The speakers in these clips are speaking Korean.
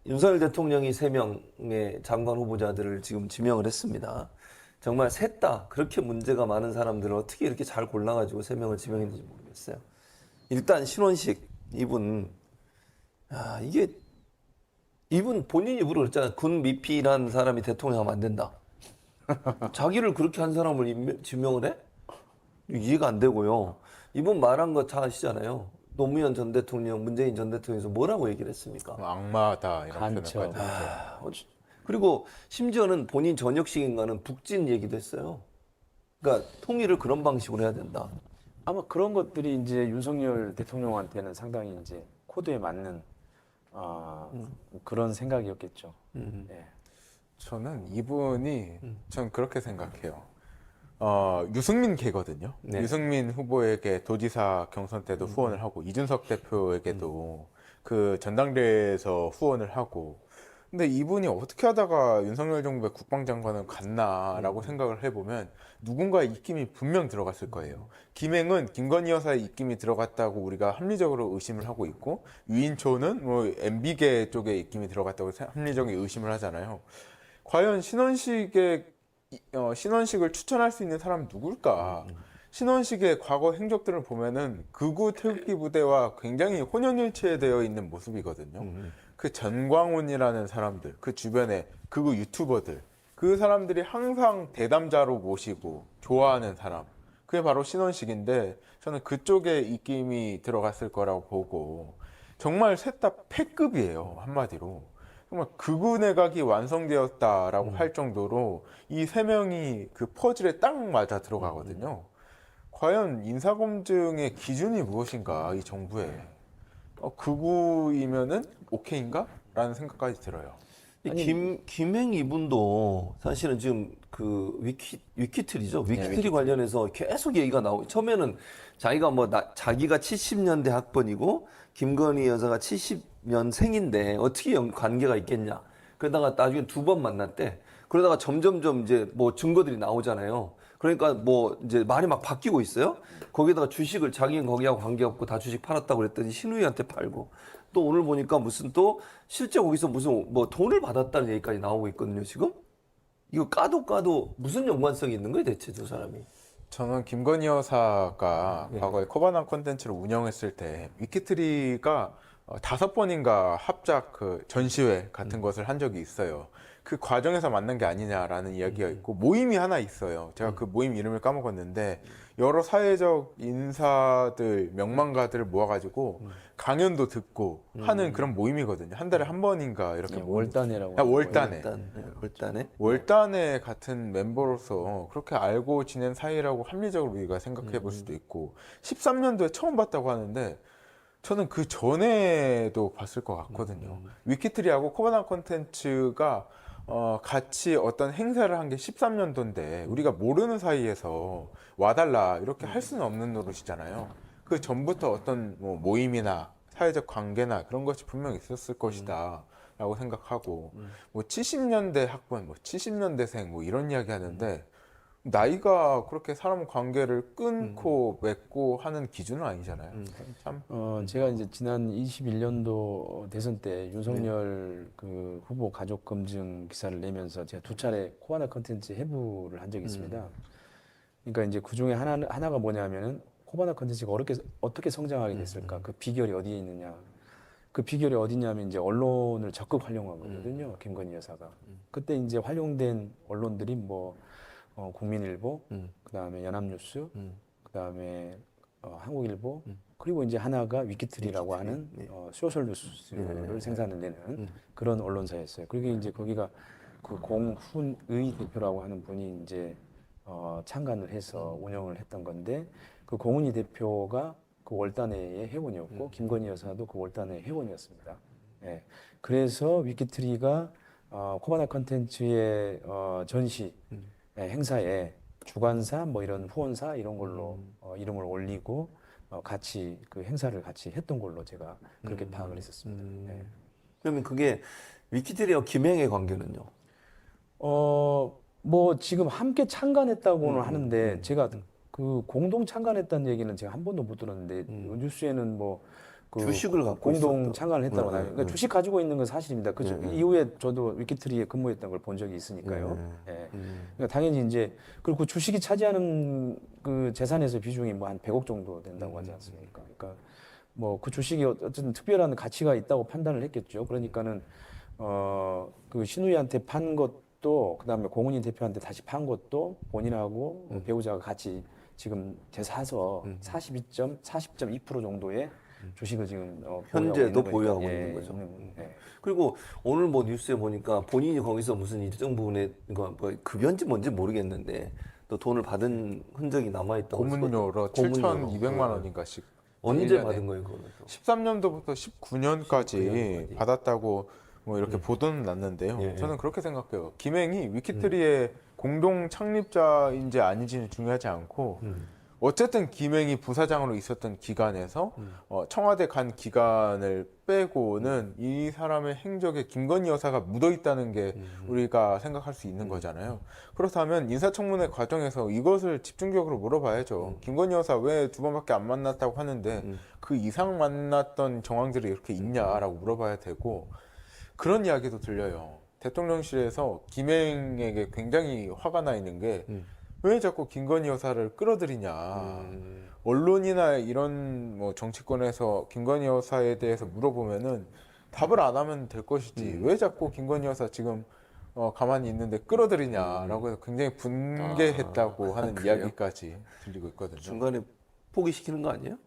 윤석열 대통령이 3명의 장관 후보자들을 지금 지명을 했습니다. 정말 셋 다 그렇게 문제가 많은 사람들을 어떻게 이렇게 잘 골라가지고 3명을 지명했는지 모르겠어요. 일단 신원식 이분, 이분 본인 입으로 그랬잖아요. 군 미필한 사람이 대통령 하면 안 된다. 자기를 그렇게 한 사람을 지명을 해? 이해가 안 되고요. 이분 말한 거 다 아시잖아요. 노무현 전 대통령, 문재인 전 대통령에서 뭐라고 얘기를 했습니까? 악마다 이런 간첩. 표현까지 했죠. 그리고 심지어는 본인 전역식인가는 북진 얘기도 했어요. 그러니까 통일을 그런 방식으로 해야 된다. 아마 그런 것들이 이제 윤석열 대통령한테는 상당히 이제 코드에 맞는 그런 생각이었겠죠. 예. 저는 이분이 전 그렇게 생각해요. 유승민 계거든요. 네. 유승민 후보에게 도지사 경선 때도 후원을 하고 이준석 대표에게도 그 전당대회에서 후원을 하고 근데 이분이 어떻게 하다가 윤석열 정부의 국방장관을 갔나라고 생각을 해보면 누군가의 입김이 분명 들어갔을 거예요. 김행은 김건희 여사의 입김이 들어갔다고 우리가 합리적으로 의심을 하고 있고 유인초는 뭐 MB계 쪽에 입김이 들어갔다고 합리적인 의심을 하잖아요. 과연 신원식을 추천할 수 있는 사람은 누굴까? 신원식의 과거 행적들을 보면은 극우 태극기 부대와 굉장히 혼연일체되어 있는 모습이거든요. 그 전광훈이라는 사람들, 그 주변에 극우 유튜버들, 그 사람들이 항상 대담자로 모시고 좋아하는 사람, 그게 바로 신원식인데 저는 그쪽에 입김이 들어갔을 거라고 보고 정말 셋 다 패급이에요, 한마디로. 정말 극우 내각이 완성되었다라고 할 정도로 이 3명이 그 퍼즐에 딱 맞아 들어가거든요. 과연 인사검증의 기준이 무엇인가, 이 정부에. 극우이면은 오케이인가? 라는 생각까지 들어요. 김행 이분도 사실은 지금 그 위키트리죠. 위키트리 관련해서 계속 얘기가 나오고 처음에는 자기가 자기가 70년대 학번이고 김건희 여사가 70년생인데 어떻게 관계가 있겠냐. 그러다가 나중에 2번 만났대. 그러다가 점점점 이제 뭐 증거들이 나오잖아요. 그러니까 뭐 이제 말이 막 바뀌고 있어요. 거기다가 주식을 자기는 거기하고 관계없고 다 주식 팔았다고 그랬더니 신우이한테 팔고 또 오늘 보니까 무슨 또 실제 거기서 무슨 뭐 돈을 받았다는 얘기까지 나오고 있거든요, 지금. 이거 까도 무슨 연관성이 있는 거예요, 대체 두 사람이? 저는 김건희 여사가 과거에 코바나 콘텐츠를 운영했을 때 위키트리가 5번인가 합작 그 전시회 같은 것을 한 적이 있어요. 그 과정에서 만난 게 아니냐라는 이야기가 있고 모임이 하나 있어요. 제가 그 모임 이름을 까먹었는데 여러 사회적 인사들, 명망가들을 모아가지고 강연도 듣고 하는 그런 모임이거든요. 한 달에 한 번인가 이렇게 월단회라고. 월단회. 일단에. 월단회 같은 멤버로서 그렇게 알고 지낸 사이라고 합리적으로 우리가 생각해 볼 수도 있고 13년도에 처음 봤다고 하는데 저는 그 전에도 봤을 것 같거든요. 위키트리하고 코바나 콘텐츠가 같이 어떤 행사를 한 게 13년도인데 우리가 모르는 사이에서 와달라 이렇게 할 수는 없는 노릇이잖아요. 그 전부터 어떤 뭐 모임이나 사회적 관계나 그런 것이 분명 있었을 것이다 라고 생각하고 뭐 70년대 학번, 뭐 70년대생 뭐 이런 이야기 하는데 나이가 그렇게 사람 관계를 끊고 맺고 하는 기준은 아니잖아요. 참. 제가 이제 지난 21년도 대선 때 윤석열 그 후보 가족 검증 기사를 내면서 제가 2차례 코바나 컨텐츠 해부를 한 적이 있습니다. 그러니까 이제 그 중에 하나가 뭐냐면은 코바나 컨텐츠가 어떻게 성장하게 됐을까? 그 비결이 어디에 있느냐? 그 비결이 어디냐면 이제 언론을 적극 활용한 거거든요. 김건희 여사가. 그때 이제 활용된 언론들이 뭐 국민일보, 그다음에 연합뉴스, 그다음에 한국일보, 그리고 이제 하나가 위키트리라고 하는 소셜 뉴스를 생산해내는 그런 언론사였어요. 그리고 이제 거기가 그 공훈의 대표라고 하는 분이 이제 창간을 해서 운영을 했던 건데 그 공훈이 대표가 그 월단회의 회원이었고 김건희 여사도 그 월단회의 회원이었습니다. 예. 그래서 위키트리가 코바나 컨텐츠의 전시 행사에 주관사 뭐 이런 후원사 이런 걸로 이름을 올리고 같이 그 행사를 같이 했던 걸로 제가 그렇게 파악을 했었습니다. 예. 그러면 그게 위키트리와 김행의 관계는요? 뭐 지금 함께 창간했다고는 하는데 제가 그 공동 창간했다는 얘기는 제가 한 번도 못 들었는데 뉴스에는 뭐 그 주식을 갖고 공동 있었다. 창간을 했다고 나요. 그러니까 주식 가지고 있는 건 사실입니다. 그 이후에 저도 위키트리에 근무했던 걸 본 적이 있으니까요. 예. 그러니까 당연히 이제 그리고 그 주식이 차지하는 그 재산에서 비중이 뭐 한 100억 정도 된다고 하지 않습니까? 그러니까 뭐 그 주식이 어쨌든 특별한 가치가 있다고 판단을 했겠죠. 그러니까는 그 신우이한테 판 것도 그다음에 공은희 대표한테 다시 판 것도 본인하고 배우자가 같이 지금 재사서 40.2% 정도의 주식을 지금 현재도 보유하고 보유하고 있는 있는 거니까. 거죠. 예. 그리고 오늘 뭐 뉴스에 보니까 본인이 거기서 무슨 일정 부분에 뭐 급여인지 뭔지 모르겠는데 또 돈을 받은 흔적이 남아 있다고. 고문료로 고문료로. 7,200만 원인가씩 언제 1년에. 받은 거예요, 그거는? 13년도부터 19년까지 19년까지. 받았다고 뭐 이렇게 보도는 났는데요. 예. 저는 그렇게 생각해요. 김행이 위키트리의 공동 창립자인지 아닌지는 중요하지 않고 어쨌든 김행이 부사장으로 있었던 기간에서 청와대 간 기간을 빼고는 이 사람의 행적에 김건희 여사가 묻어 있다는 게 우리가 생각할 수 있는 거잖아요. 그렇다면 인사청문회 과정에서 이것을 집중적으로 물어봐야죠. 김건희 여사 왜 2번밖에 안 만났다고 하는데 그 이상 만났던 정황들이 이렇게 있냐라고 물어봐야 되고, 그런 이야기도 들려요. 대통령실에서 김행에게 굉장히 화가 나 있는 게 왜 자꾸 김건희 여사를 끌어들이냐. 언론이나 이런 뭐 정치권에서 김건희 여사에 대해서 물어보면은 답을 안 하면 될 것이지 왜 자꾸 김건희 여사 지금 가만히 있는데 끌어들이냐라고 해서 굉장히 분개했다고 하는 그래요? 이야기까지 들리고 있거든요. 중간에 포기시키는 거 아니에요?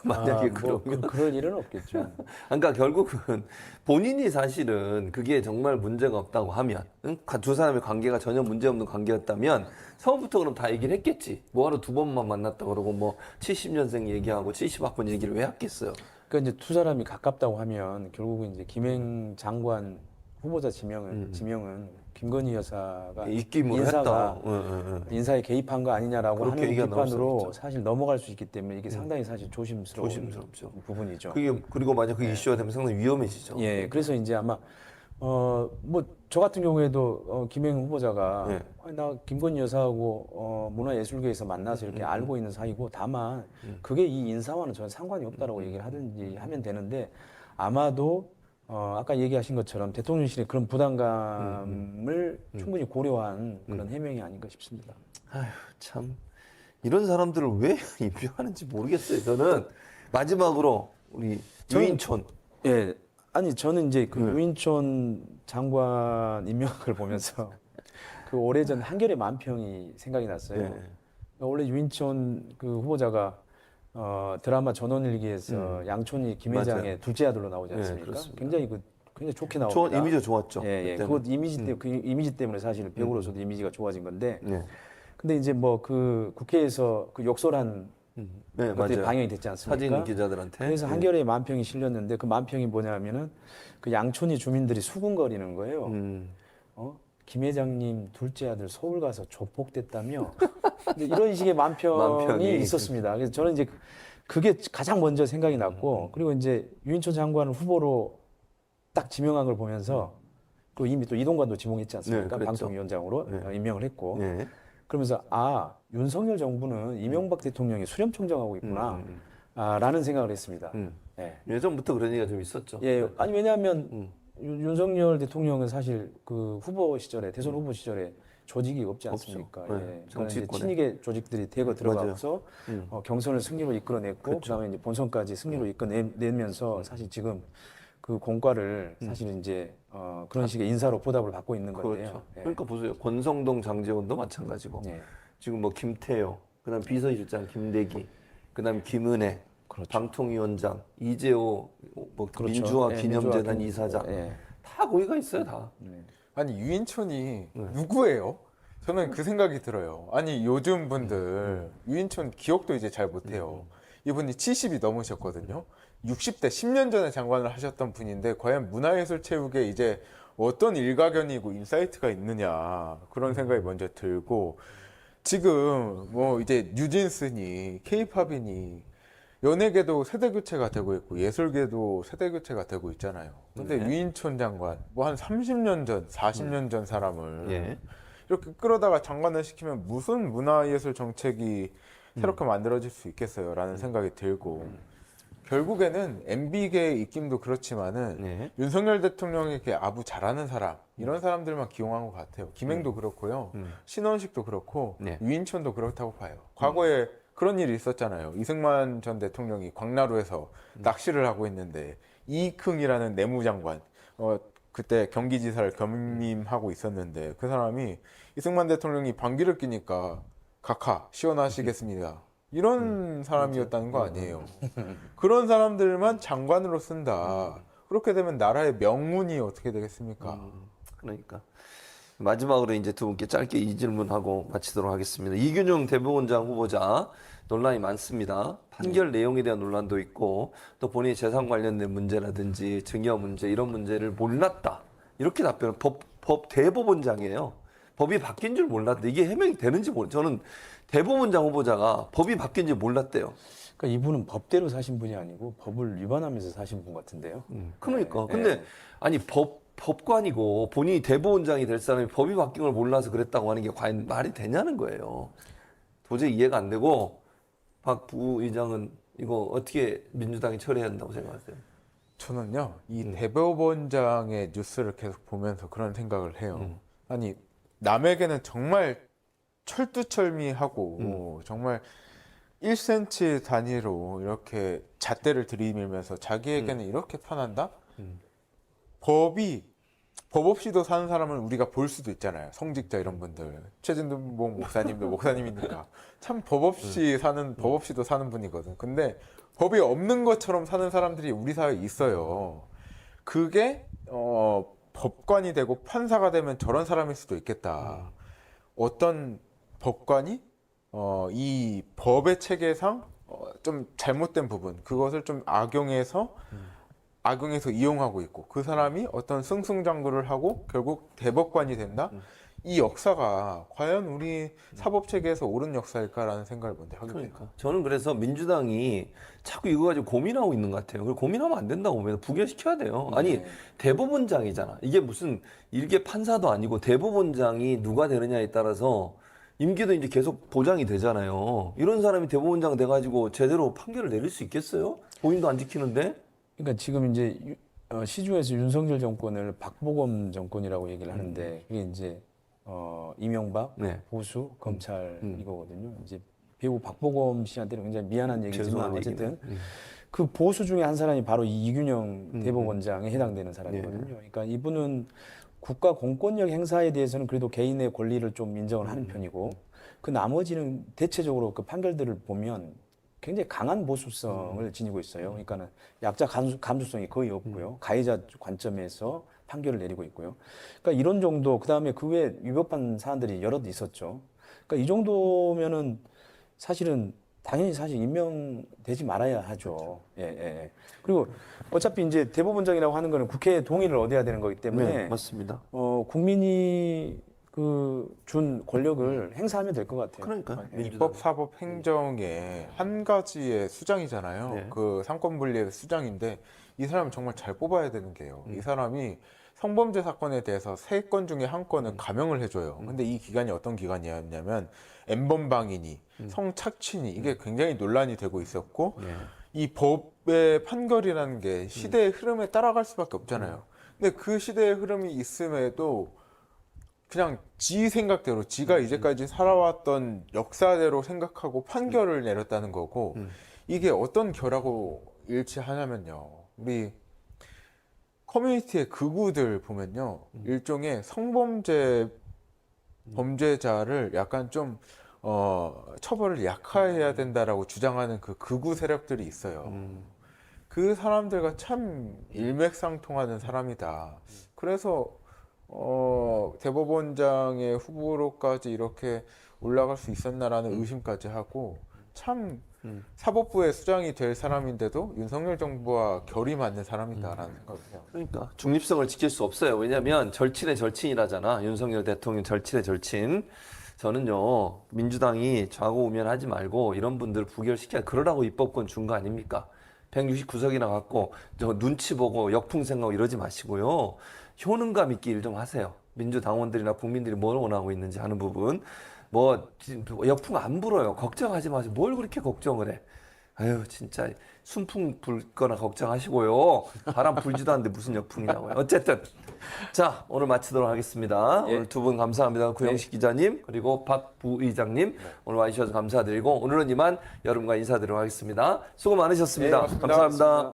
만약에 그러면. 그럴 일은 없겠죠. 그러니까 결국은 본인이 사실은 그게 정말 문제가 없다고 하면, 두 사람의 관계가 전혀 문제없는 관계였다면 처음부터 그럼 다 얘기를 했겠지. 뭐하러 2번만 만났다 그러고 뭐 70년생 얘기하고 70학번 얘기를 왜 했겠어요? 그러니까 이제 두 사람이 가깝다고 하면 결국은 이제 김행 장관 후보자 지명은 김건희 여사가 입김으로 인사가 했다. 인사에 개입한 거 아니냐라고 그렇게 하는 얘기가 나올 수 비판으로 있죠. 사실 넘어갈 수 있기 때문에 이게 상당히 사실 조심스러운 조심스럽죠. 부분이죠. 그게 그리고 만약 그 이슈가 되면 상당히 위험해지죠. 예, 그래서 이제 아마 뭐 저 같은 경우에도 김행 후보자가 예. 아니, 나 김건희 여사하고 문화예술계에서 만나서 이렇게 알고 있는 사이고 다만 그게 이 인사와는 전혀 상관이 없다라고 얘기를 하든지 하면 되는데 아마도 아까 얘기하신 것처럼 대통령실의 그런 부담감을 충분히 고려한 그런 해명이 아닌가 싶습니다. 아휴, 참 이런 사람들을 왜 임명하는지 모르겠어요. 저는 마지막으로 우리 유인촌. 예, 아니 저는 이제 그 유인촌 장관 임명을 보면서 그 오래전 한겨레 만평이 생각이 났어요. 네. 원래 유인촌 그 후보자가 드라마 전원일기에서 양촌이 김 회장의 맞아요. 둘째 아들로 나오지 네, 않습니까? 그렇습니다. 굉장히 굉장히 좋게 나옵니다. 이미지가 좋았죠. 예, 예. 그때는. 그 이미지 때문에 사실 배우로서도 이미지가 좋아진 건데. 네. 근데 이제 뭐 그 국회에서 그 욕설한 네, 것들이 맞아요. 방영이 됐지 않습니까? 사진 기자들한테. 그래서 네. 한겨레에 만평이 실렸는데 그 만평이 뭐냐면은 그 양촌이 주민들이 수군거리는 거예요. 김 회장님 둘째 아들 서울 가서 조폭됐다며. 근데 이런 식의 만평이 만평이. 있었습니다. 그래서 저는 이제 그게 가장 먼저 생각이 났고 그리고 이제 유인촌 장관을 후보로 딱 지명한 걸 보면서 그 이미 또 이동관도 지목했지 않습니까? 네, 그랬죠. 방통위원장으로 네. 임명을 했고 네. 그러면서 윤석열 정부는 이명박 대통령이 수렴총장하고 있구나 라는 생각을 했습니다. 예. 예전부터 그런 얘기가 좀 있었죠. 예, 아니 왜냐하면 윤석열 대통령은 사실 그 후보 시절에 대선 후보 시절에 조직이 없지 않습니까? 없죠. 네, 예, 그러니까 이제 정치권에. 친이계 조직들이 대거 들어가서 경선을 승리로 이끌어냈고 그렇죠. 그다음에 이제 본선까지 승리로 이끌어내면서 사실 지금 그 공과를 사실 이제 그런 식의 인사로 보답을 받고 있는 건데요. 그렇죠. 예. 그러니까 보세요. 권성동, 장제원도 마찬가지고. 예. 지금 뭐 김태효, 그다음 비서실장 김대기, 그다음 김은혜, 방통위원장 이재호, 뭐 그렇죠. 민주화 예, 기념재단 민주화 이사장 예. 다 거기가 있어요, 다. 아니 유인촌이 누구예요? 저는 그 생각이 들어요. 아니 요즘 분들 유인촌 기억도 이제 잘 못해요. 이분이 70이 넘으셨거든요. 60대 10년 전에 장관을 하셨던 분인데 과연 문화예술체육에 이제 어떤 일가견이고 인사이트가 있느냐 그런 생각이 먼저 들고, 지금 뭐 이제 뉴진스니 케이팝이니 연예계도 세대 교체가 되고 있고 예술계도 세대 교체가 되고 있잖아요. 근데 네. 유인촌 장관 뭐 한 30년 전, 40년 전 사람을 예. 이렇게 끌어다가 장관을 시키면 무슨 문화예술 정책이 새롭게 만들어질 수 있겠어요? 라는 생각이 들고, 결국에는 MB계의 입김도 그렇지만은 네. 윤석열 대통령에게 아부 잘하는 사람 이런 사람들만 기용한 것 같아요. 김행도 그렇고요, 신원식도 그렇고 네. 유인촌도 그렇다고 봐요. 과거에 그런 일이 있었잖아요. 이승만 전 대통령이 광나루에서 낚시를 하고 있는데 이익흥이라는 내무장관, 그때 경기지사를 겸임하고 있었는데 그 사람이 이승만 대통령이 방귀를 뀌니까 각하 시원하시겠습니다. 이런 사람이었다는 거 아니에요. 그런 사람들만 장관으로 쓴다. 그렇게 되면 나라의 명운이 어떻게 되겠습니까? 그러니까 마지막으로 이제 두 분께 짧게 이 질문하고 마치도록 하겠습니다. 이균용 대법원장 후보자 논란이 많습니다. 판결 내용에 대한 논란도 있고 또 본인의 재산 관련된 문제라든지 증여 문제 이런 문제를 몰랐다. 이렇게 답변을 법 대법원장이에요. 법이 바뀐 줄 몰랐다. 이게 해명이 되는지 저는 대법원장 후보자가 법이 바뀐 줄 몰랐대요. 그러니까 이분은 법대로 사신 분이 아니고 법을 위반하면서 사신 분 같은데요. 그러니까. 근데 아니 법관이고 본인이 대법원장이 될 사람이 법이 바뀐 걸 몰라서 그랬다고 하는 게 과연 말이 되냐는 거예요. 도저히 이해가 안 되고 박 부의장은 이거 어떻게 민주당이 처리해야 한다고 생각하세요? 저는요, 이 대법원장의 뉴스를 계속 보면서 그런 생각을 해요. 아니, 남에게는 정말 철두철미하고 정말 1cm 단위로 이렇게 잣대를 들이밀면서 자기에게는 이렇게 편한다? 법 없이도 사는 사람을 우리가 볼 수도 있잖아요. 성직자 이런 분들. 최진봉 목사님도 목사님이니까 참 법 없이도 사는 분이거든. 근데 법이 없는 것처럼 사는 사람들이 우리 사회에 있어요. 그게 법관이 되고 판사가 되면 저런 사람일 수도 있겠다. 어떤 법관이 이 법의 체계상 좀 잘못된 부분, 그것을 좀 악용해서 이용하고 있고, 그 사람이 어떤 승승장구를 하고 결국 대법관이 된다? 이 역사가 과연 우리 사법 체계에서 옳은 역사일까라는 생각을 먼저 하게 돼요. 그러니까 저는 그래서 민주당이 자꾸 이거 가지고 고민하고 있는 것 같아요. 그걸 고민하면 안 된다고 보면 부결시켜야 돼요. 아니 대법원장이잖아. 이게 무슨 일개 판사도 아니고 대법원장이 누가 되느냐에 따라서 임기도 이제 계속 보장이 되잖아요. 이런 사람이 대법원장 돼가지고 제대로 판결을 내릴 수 있겠어요? 본인도 안 지키는데? 그러니까 지금 이제 시중에서 윤석열 정권을 박보검 정권이라고 얘기를 하는데 그게 이제 이명박 네. 보수 검찰 이거거든요. 이제 배우 박보검 씨한테는 굉장히 미안한 얘기지만 죄송한 어쨌든 그 보수 중에 한 사람이 바로 이 이균영 대법원장에 해당되는 사람이거든요. 그러니까 이분은 국가 공권력 행사에 대해서는 그래도 개인의 권리를 좀 인정을 하는 편이고 그 나머지는 대체적으로 그 판결들을 보면 굉장히 강한 보수성을 지니고 있어요. 그러니까는 약자 감수성이 거의 없고요. 가해자 관점에서 판결을 내리고 있고요. 그러니까 이런 정도, 그 다음에 그 외에 위법한 사안들이 여럿 있었죠. 그러니까 이 정도면은 사실은 당연히 사실 임명되지 말아야 하죠. 예. 그리고 어차피 이제 대법원장이라고 하는 거는 국회의 동의를 얻어야 되는 거기 때문에 네, 맞습니다. 국민이 그 준 권력을 행사하면 될 것 같아요. 그러니까 입법, 사법, 행정의 한 가지의 수장이잖아요. 네. 그 상권 분리의 수장인데 이 사람은 정말 잘 뽑아야 되는 게요. 이 사람이 성범죄 사건에 대해서 3건 중에 한 건은 감형을 해줘요. 근데 이 기간이 어떤 기간이었냐면 N번방이니 성착취니 이게 굉장히 논란이 되고 있었고 이 법의 판결이라는 게 시대의 흐름에 따라갈 수밖에 없잖아요. 근데 그 시대의 흐름이 있음에도 그냥 지 생각대로 지가 이제까지 살아왔던 역사대로 생각하고 판결을 내렸다는 거고 이게 어떤 결하고 일치하냐면요. 우리 커뮤니티의 극우들 보면요. 일종의 성범죄 범죄자를 약간 좀 처벌을 약화해야 된다라고 주장하는 그 극우 세력들이 있어요. 그 사람들과 참 일맥상통하는 사람이다. 그래서 대법원장의 후보로까지 이렇게 올라갈 수 있었나라는 의심까지 하고 참 사법부의 수장이 될 사람인데도 윤석열 정부와 결이 맞는 사람이다라는 생각을 해요. 그러니까 중립성을 지킬 수 없어요. 왜냐하면 절친의 절친이라잖아. 윤석열 대통령 절친의 절친. 저는요 민주당이 좌고우면하지 말고 이런 분들 부결시켜야 그러라고 입법권 준 거 아닙니까? 169석이나 갖고 저 눈치 보고 역풍생하고 이러지 마시고요. 효능감 있게 일 좀 하세요. 민주당원들이나 국민들이 뭘 원하고 있는지 하는 부분. 뭐 역풍 안 불어요. 걱정하지 마세요. 뭘 그렇게 걱정을 해. 아유 진짜 순풍 불거나 걱정하시고요. 바람 불지도 않는데 무슨 역풍이 나와요. 어쨌든 자 오늘 마치도록 하겠습니다. 예. 오늘 두 분 감사합니다. 구영식 기자님 그리고 박 부의장님 오늘 와주셔서 감사드리고 오늘은 이만 여러분과 인사드리도록 하겠습니다. 수고 많으셨습니다. 네, 고맙습니다. 감사합니다.